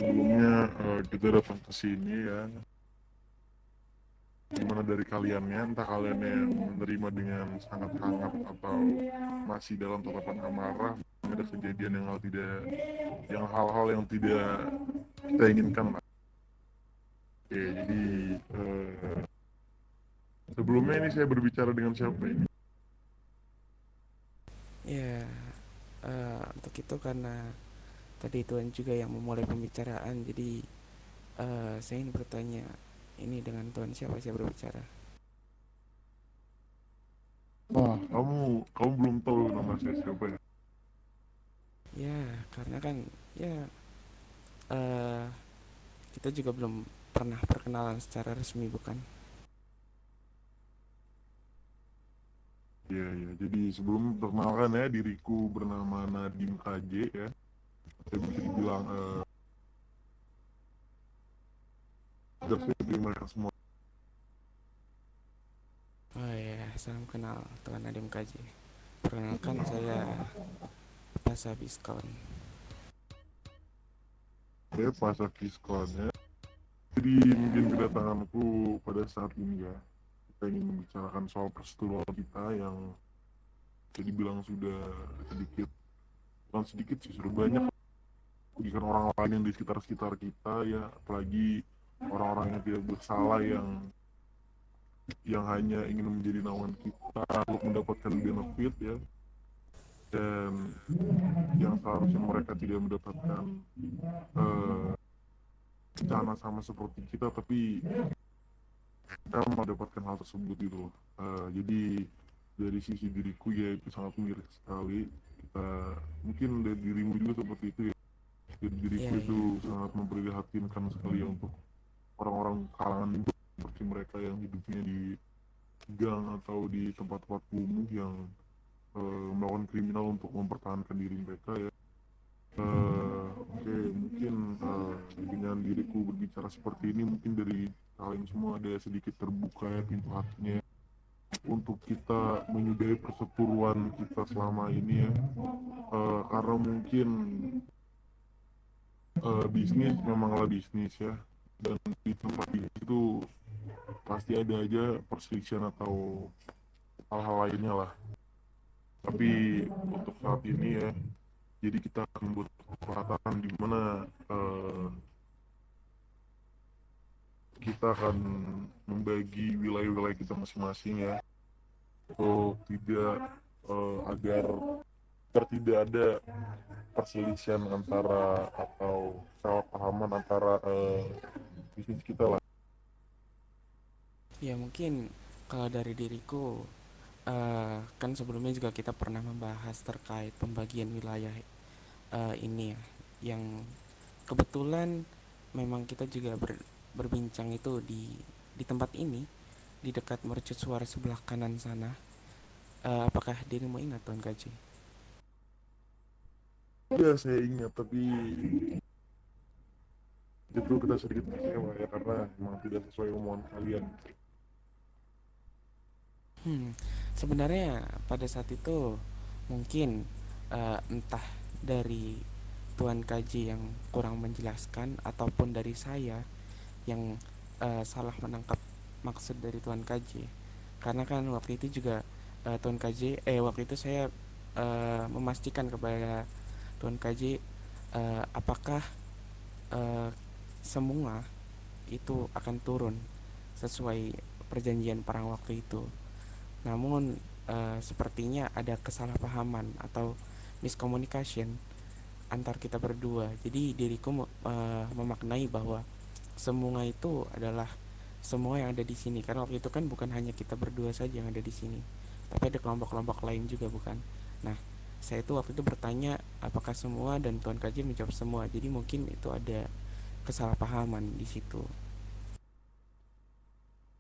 Sebelumnya kita datang ke sini ya, gimana dari kaliannya, entah kalian yang menerima dengan sangat hangat atau masih dalam tatapan amarah, ada kejadian yang hal-hal yang tidak kita inginkan lah. Oke, jadi sebelumnya ini saya berbicara dengan siapa ini? Ya, untuk itu karena tadi Tuhan juga yang memulai pembicaraan, jadi saya ingin bertanya, ini dengan Tuhan siapa saya berbicara? Wah, kamu belum tahu nama saya siapa ya? Ya, karena kan ya eh, kita juga belum pernah perkenalan secara resmi, bukan? Iya, iya. Jadi sebelum perkenalkan ya, diriku bernama Nadim KJ ya. Saya bisa dibilang agar saya dari mereka semua. Oh ya, salam kenal Tuhan Nadim KJ. Perkenalkan saya Pasa Biskon. Saya Pasak Kiskon ya. Jadi mungkin Ya, kedatanganku pada saat ini ya, kita ingin membicarakan soal perseteruan kita yang bisa dibilang sudah sedikit, bukan sedikit sih, sudah banyak merugikan orang lain yang di sekitar-sekitar kita ya, apalagi orang-orang yang tidak bersalah yang hanya ingin menjadi naungan kita untuk mendapatkan benefit ya, dan yang seharusnya mereka tidak mendapatkan eh, bencana sama seperti kita, tapi kita mendapatkan hal tersebut gitu loh. Jadi dari sisi diriku ya itu sangat miris sekali. Kita mungkin dari dirimu juga seperti itu ya. Dari diriku ya, itu ya. sangat memprihatinkan sekali ya untuk orang-orang kalangan itu seperti mereka yang hidupnya di gang atau di tempat-tempat kumuh yang melakukan kriminal untuk mempertahankan diri mereka ya. Oke, mungkin dengan diriku berbicara seperti ini mungkin dari kalian semua ada sedikit terbuka ya pintu hatinya untuk kita menyudahi perseteruan kita selama ini ya. Karena mungkin bisnis memanglah bisnis ya, dan di tempat itu pasti ada aja perselisihan atau hal-hal lainnya lah. Tapi untuk saat ini ya, jadi kita akan buat kesepakatan di mana kita akan membagi wilayah-wilayah kita masing-masing ya, untuk tidak agar tidak ada perselisihan antara atau salah pahaman antara bisnis kita lah. Ya mungkin kalau dari diriku, kan sebelumnya juga kita pernah membahas terkait pembagian wilayah ini ya, yang kebetulan memang kita juga berbincang itu di tempat ini, di dekat mercusuar sebelah kanan sana. Apakah dirimu ingat Tuan Gaji? Ya saya ingat, tapi itu kita sedikit kecewa ya karena memang tidak sesuai omongan kalian. Hmm, sebenarnya pada saat itu mungkin entah dari Tuan Kaji yang kurang menjelaskan ataupun dari saya yang salah menangkap maksud dari Tuan Kaji. Karena kan waktu itu juga Tuan Kaji, waktu itu saya memastikan kepada Tuan Kaji apakah eh, semua itu akan turun sesuai perjanjian perang waktu itu. Namun sepertinya ada kesalahpahaman atau miscommunication antar kita berdua. Jadi diriku memaknai bahwa semua itu adalah semua yang ada di sini. Karena waktu itu kan bukan hanya kita berdua saja yang ada di sini, tapi ada kelompok-kelompok lain juga, bukan? Nah, saya itu waktu itu bertanya apakah semua, dan Tuan Kaji menjawab semua. Jadi mungkin itu ada kesalahpahaman di situ.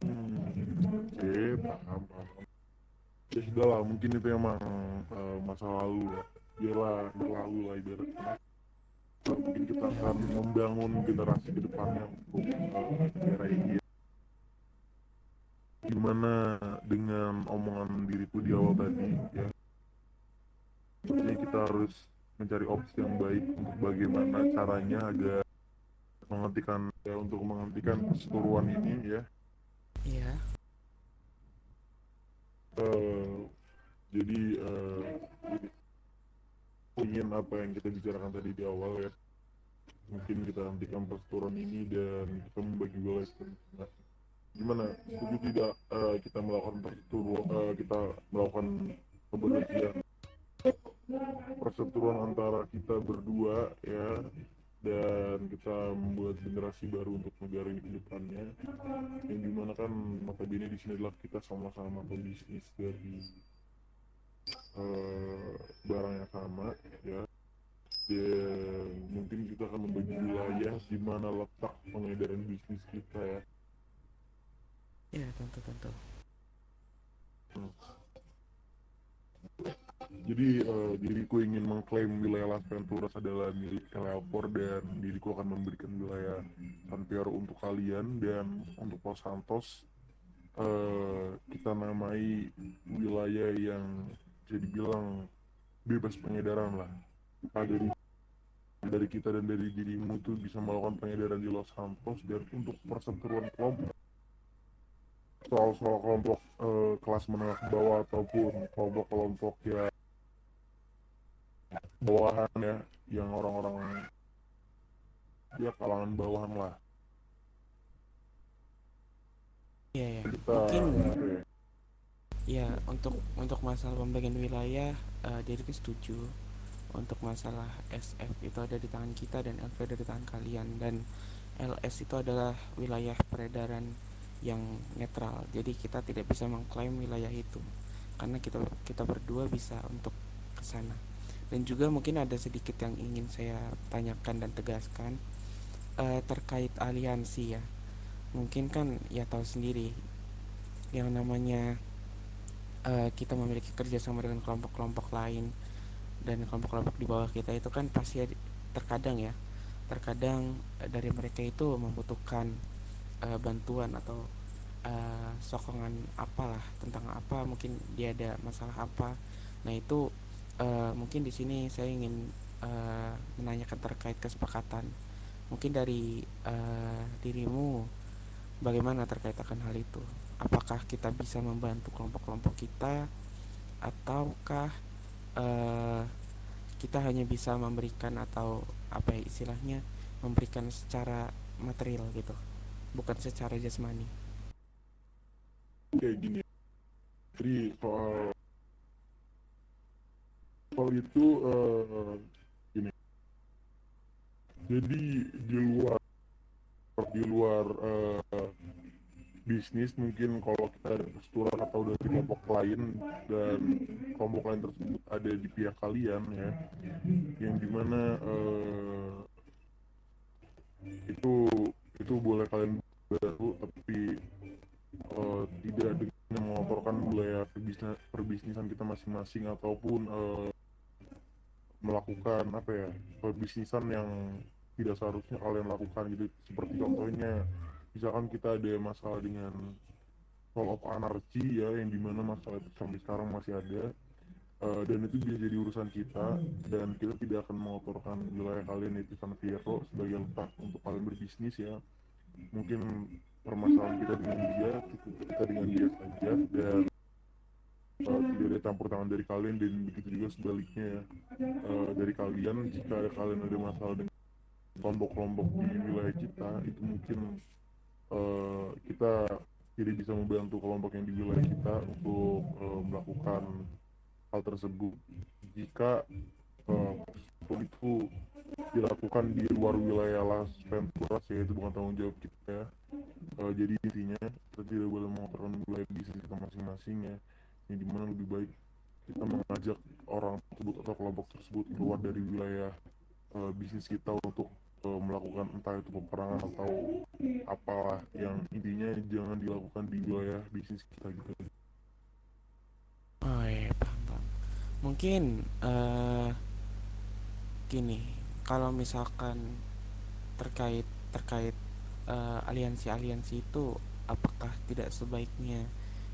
Oke, paham, paham. Ya sudah lah, mungkin itu emang masa lalu ya. Biarlah berlalu lah ibaratnya. Mungkin kita akan membangun generasi ke depannya untuk daerah ini ya. Gimana dengan omongan diriku di awal tadi ya, sepertinya kita harus mencari opsi yang baik untuk bagaimana caranya agar menghentikan perseteruan ini ya. Iya. Eh, jadi ingin apa yang kita bicarakan tadi di awal ya, mungkin kita hentikan perseteruan ini dan kita membagi wilayah kita. Gimana, setuju tidak kita melakukan perseteruan, kita melakukan pemberhentian perseteruan antara kita berdua ya, dan kita membuat generasi baru untuk negara ini ke depannya, yang dimana kan notabene di sini adalah kita sama-sama pebisnis dari eh, barang yang sama ya, dan mungkin kita akan membagi wilayah di mana letak pengedaran bisnis kita ya. Iya, tentu. Hmm. Jadi diriku ingin mengklaim wilayah Las Venturas adalah milik Eleopor, dan diriku akan memberikan wilayah San Fierro untuk kalian, dan untuk Los Santos kita namai wilayah yang bisa dibilang bebas pengedaran lah. Nah, dari kita dan dari dirimu tuh bisa melakukan pengedaran di Los Santos, dan untuk perseteruan kelompok, soal kelompok kelas menengah ke bawah ataupun kelompok-kelompok ya bawahan ya, yang orang-orang ya kalangan bawahan lah, Iya ya. kita Mungkin ya, ya untuk masalah pembagian wilayah, diriku setuju. Untuk masalah SF itu ada di tangan kita dan LV ada di tangan kalian, dan LS itu adalah wilayah peredaran yang netral. Jadi kita tidak bisa mengklaim wilayah itu karena kita berdua bisa untuk ke sana. Dan juga mungkin ada sedikit yang ingin saya tanyakan dan tegaskan terkait aliansi ya. Mungkin kan ya tahu sendiri yang namanya kita memiliki kerjasama dengan kelompok-kelompok lain dan kelompok-kelompok di bawah kita itu kan pasti terkadang ya, terkadang dari mereka itu membutuhkan bantuan atau sokongan apalah tentang apa, mungkin dia ada masalah apa. Nah itu mungkin di sini saya ingin menanyakan terkait kesepakatan. Mungkin dari dirimu bagaimana terkait akan hal itu? Apakah kita bisa membantu kelompok-kelompok kita, ataukah eh, kita hanya bisa memberikan, atau apa ya istilahnya, memberikan secara material gitu, bukan secara jasmani? kayak gini. Jadi soal itu gini, jadi di luar bisnis, mungkin kalau kita ada persetujuan atau dari kelompok lain, dan kelompok lain tersebut ada di pihak kalian ya, yang dimana itu itu boleh kalian baru, tapi tidak dengan mengotorkan wilayah perbisnisan kita masing-masing, ataupun melakukan apa ya, perbisnisan yang tidak seharusnya kalian lakukan gitu. Seperti contohnya, misalkan kita ada masalah dengan Soul of Anarchy ya, yang dimana masalah itu sampai sekarang masih ada, dan itu bisa jadi urusan kita, dan kita tidak akan mengotorkan wilayah kalian itu San Fierro sebagai letak untuk kalian berbisnis ya. Mungkin permasalahan kita dengan dia, cukup kita dengan dia saja, dan tidak ada campur tangan dari kalian, dan begitu juga sebaliknya ya, dari kalian. Jika kalian ada masalah dengan kelompok-kelompok di wilayah kita, itu mungkin kita tidak bisa membantu kelompok yang di wilayah kita untuk melakukan hal tersebut, jika itu dilakukan di luar wilayah Las Venturas ya, itu bukan tanggung jawab kita ya. Jadi intinya kita tidak boleh mengotorkan wilayah bisnis kita masing-masing ya, yang dimana lebih baik kita mengajak orang tersebut atau kelompok tersebut keluar dari wilayah bisnis kita untuk melakukan entah itu peperangan atau apalah, yang intinya jangan dilakukan di wilayah bisnis kita gitu. Oh iya, paham. Mungkin gini, kalau misalkan terkait terkait aliansi-aliansi itu, apakah tidak sebaiknya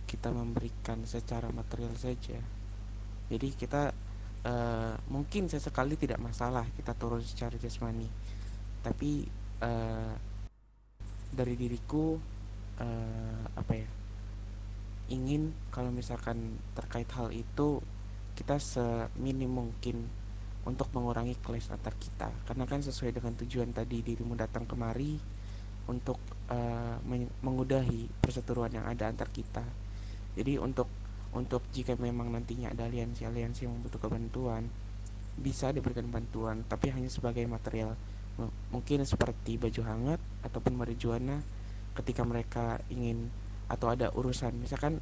kita memberikan secara material saja? Jadi kita mungkin sesekali tidak masalah kita turun secara jasmani, tapi eh, dari diriku apa ya, ingin kalau misalkan terkait hal itu kita seminim mungkin untuk mengurangi clash antar kita, karena kan sesuai dengan tujuan tadi dirimu datang kemari untuk mengudahi perseteruan yang ada antar kita. Jadi untuk jika memang nantinya ada aliansi-aliansi yang membutuhkan bantuan, bisa diberikan bantuan, tapi hanya sebagai material. Mungkin seperti baju hangat ataupun marijuana ketika mereka ingin atau ada urusan, misalkan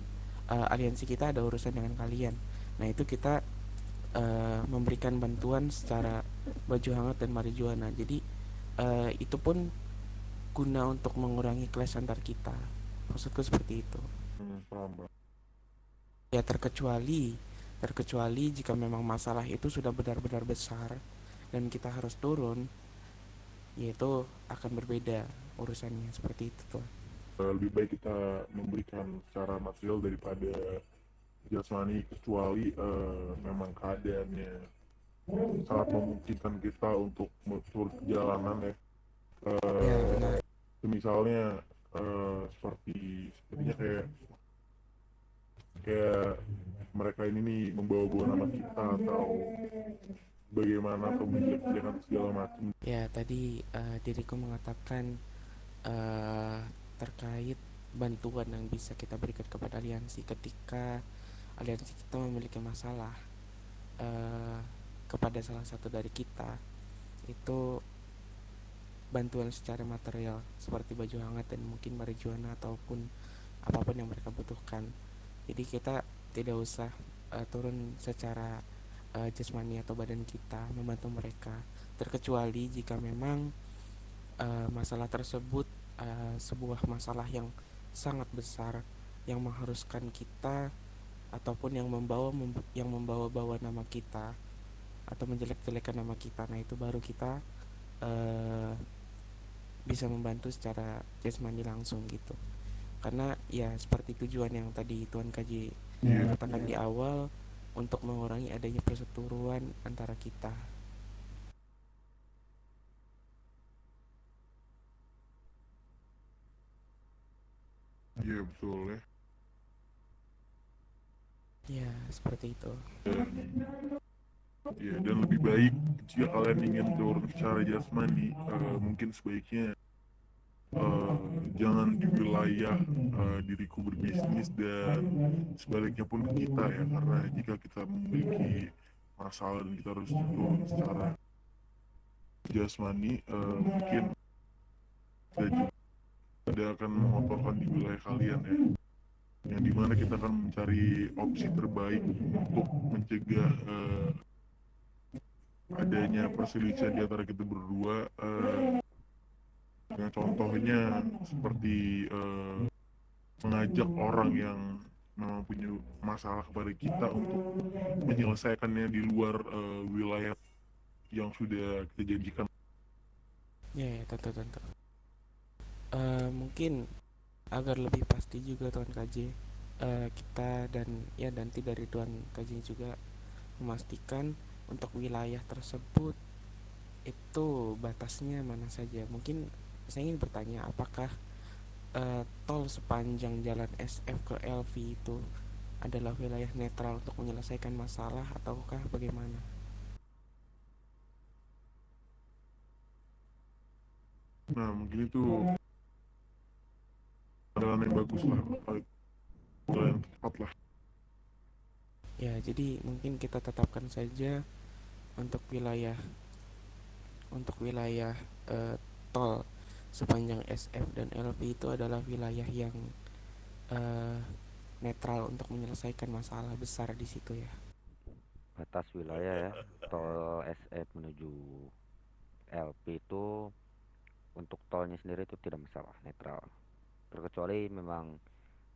aliansi kita ada urusan dengan kalian. Nah, itu kita memberikan bantuan secara baju hangat dan marijuana. Jadi itu pun guna untuk mengurangi clash antar kita. Maksudku seperti itu. Paham, Bang. Ya, terkecuali jika memang masalah itu sudah benar-benar besar dan kita harus turun, yaitu akan berbeda urusannya seperti itu tuh. Lebih baik kita memberikan secara material daripada jasmani, kecuali memang keadaannya sangat memungkinkan kita untuk turun ke jalanan ya. Ya, Eh, benar. Misalnya sepertinya kayak kayak mereka ini nih membawa-bawa nama kita atau bagaimana atau menjelek-jelekan segala macam. Ya, tadi diriku mengatakan eh, terkait bantuan yang bisa kita berikan kepada aliansi ketika aliansi kita memiliki masalah eh, kepada salah satu dari kita, itu bantuan secara material seperti baju hangat dan mungkin marijuana ataupun apapun yang mereka butuhkan. Jadi kita tidak usah turun secara jasmani atau badan kita membantu mereka, terkecuali jika memang masalah tersebut sebuah masalah yang sangat besar yang mengharuskan kita ataupun yang membawa-bawa nama kita atau menjelek-jelekan nama kita. Nah, itu baru kita uh, bisa membantu secara jasmani langsung gitu. Karena ya seperti tujuan yang tadi Tuan Kaji katakan di awal, untuk mengurangi adanya perseteruan antara kita. Iya betul ya. Ya, seperti itu. Dan lebih baik jika kalian ingin turun secara jasmani, mungkin sebaiknya eh, jangan di wilayah diriku berbisnis dan sebaliknya pun ke kita ya, karena jika kita memiliki masalah dan kita harus turun secara jasmani, mungkin kita juga tidak akan mengotorkan di wilayah kalian ya, yang dimana kita akan mencari opsi terbaik untuk mencegah adanya perselisihan di antara kita berdua. Yang contohnya seperti mengajak orang yang memang punya masalah kepada kita untuk menyelesaikannya di luar wilayah yang sudah kita janjikan. Ya, ya, tentu. Mungkin agar lebih pasti juga Tuan KJ, kita dan ya nanti dari Tuan KJ juga memastikan untuk wilayah tersebut itu batasnya mana saja. Mungkin saya ingin bertanya, apakah tol sepanjang jalan SF ke LV itu adalah wilayah netral untuk menyelesaikan masalah ataukah bagaimana? Nah mungkin itu jalan yang bagus lah, jalan yang tepat lah. Ya, jadi mungkin kita tetapkan saja untuk wilayah untuk wilayah tol sepanjang SF dan LV itu adalah wilayah yang eh, netral untuk menyelesaikan masalah besar di situ ya. Batas wilayah ya, tol SF menuju LP itu untuk tolnya sendiri itu tidak masalah, netral. Terkecuali memang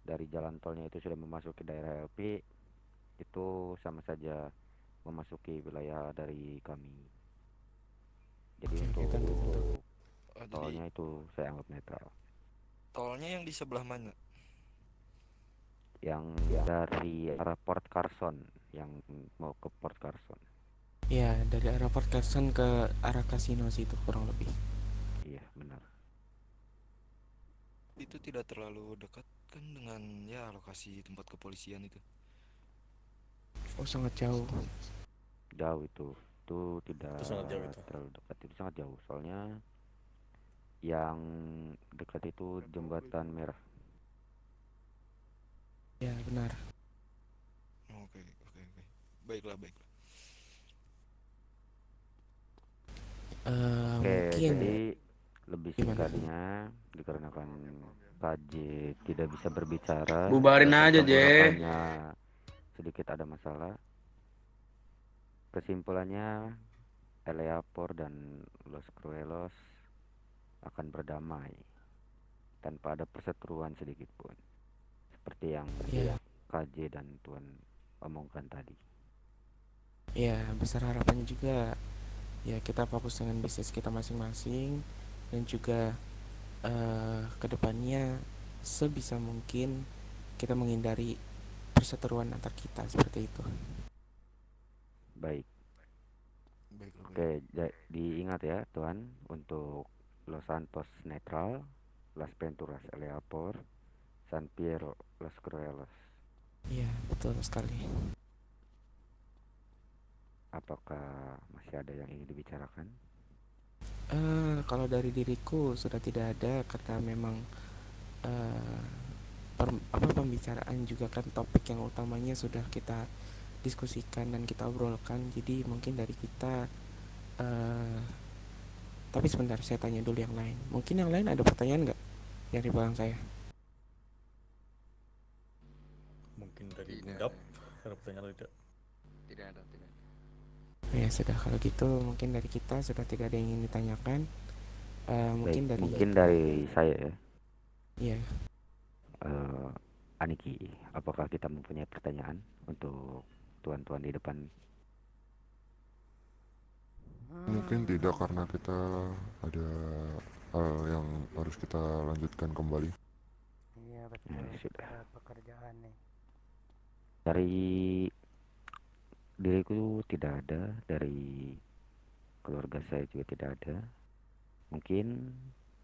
dari jalan tolnya itu sudah memasuki daerah LP, itu sama saja memasuki wilayah dari kami. Jadi Oke, untuk tentu. Oh, jadi tolnya itu saya anggap netral. tolnya yang di sebelah mana? Yang dari arah Port Carson, yang mau ke Port Carson. Ya, dari arah Port Carson ke arah kasino situ kurang lebih. Iya, benar. benar. Itu tidak terlalu dekat kan dengan ya lokasi tempat kepolisian itu. Oh, sangat jauh. Jauh itu tidak Itu sangat jauh itu. terlalu dekat, itu sangat jauh. Soalnya yang dekat itu jembatan merah. Ya, benar. Oke, oke, oke. Baiklah, baiklah. Oke, Mungkin jadi lebih gimana? singkatnya dikarenakan KJ tidak bisa berbicara Bubarin dan aja, Je. tenggorokannya sedikit ada masalah. Kesimpulannya, Eleapor dan Los Cruelos akan berdamai tanpa ada perseteruan sedikit pun, seperti yang Ya, KJ dan Tuan omongkan tadi. ya, besar harapannya juga ya kita fokus dengan bisnis kita masing-masing, dan juga kedepannya sebisa mungkin kita menghindari perseteruan antar kita seperti itu. Baik, Baiklah, oke, diingat ya Tuan, untuk Los Santos netral, Las Venturas Eleapor, San Piero Los Cruelos. Iya, betul sekali. Apakah masih ada yang ingin dibicarakan? Kalau dari diriku sudah tidak ada, karena memang eh, pembicaraan juga kan topik yang utamanya sudah kita diskusikan dan kita obrolkan. Jadi mungkin dari kita tapi sebentar, saya tanya dulu yang lain. Mungkin yang lain ada pertanyaan nggak dari belakang saya? Mungkin dari Tidak. Bundap ada pertanyaan atau tidak? Tidak ada. Ya sudah, kalau gitu mungkin dari kita sudah tidak ada yang ingin ditanyakan. Mungkin Baik, dari mungkin dari saya ya. Iya, Aniki, apakah kita mempunyai pertanyaan untuk tuan-tuan di depan? Mungkin tidak, karena kita ada hal yang harus kita lanjutkan kembali. Iya betul, Ya, sudah. ada pekerjaan nih. Dari diriku tidak ada, dari keluarga saya juga tidak ada. Mungkin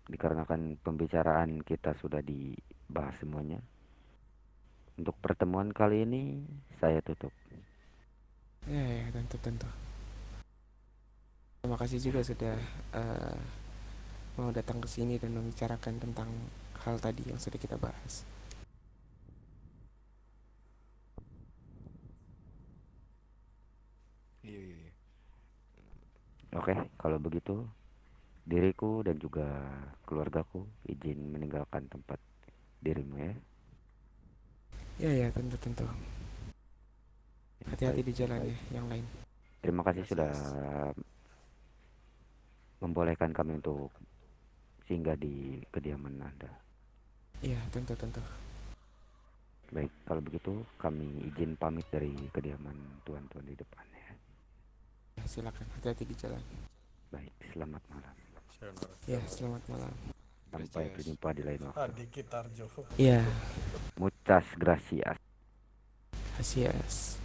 dikarenakan pembicaraan kita sudah dibahas semuanya. Untuk pertemuan kali ini saya tutup. ya, tentu. Terima kasih juga sudah mau datang ke sini dan membicarakan tentang hal tadi yang sudah kita bahas. Iya. Oke, kalau begitu diriku dan juga keluargaku izin meninggalkan tempat dirimu ya. Ya, tentu. Hati-hati Baik, di jalan ya, yang lain. terima kasih Yes, sudah yes. membolehkan kami untuk singgah di kediaman Anda. Iya, tentu. Baik, kalau begitu kami izin pamit dari kediaman tuan-tuan di depan ya. Ya, silakan, hati-hati di jalan. Baik, selamat malam. Sayonara. Ya, selamat malam. Sampai Gracias. berjumpa di lain waktu. Adi Kitarjo. Iya, Muchas gracias. gracias.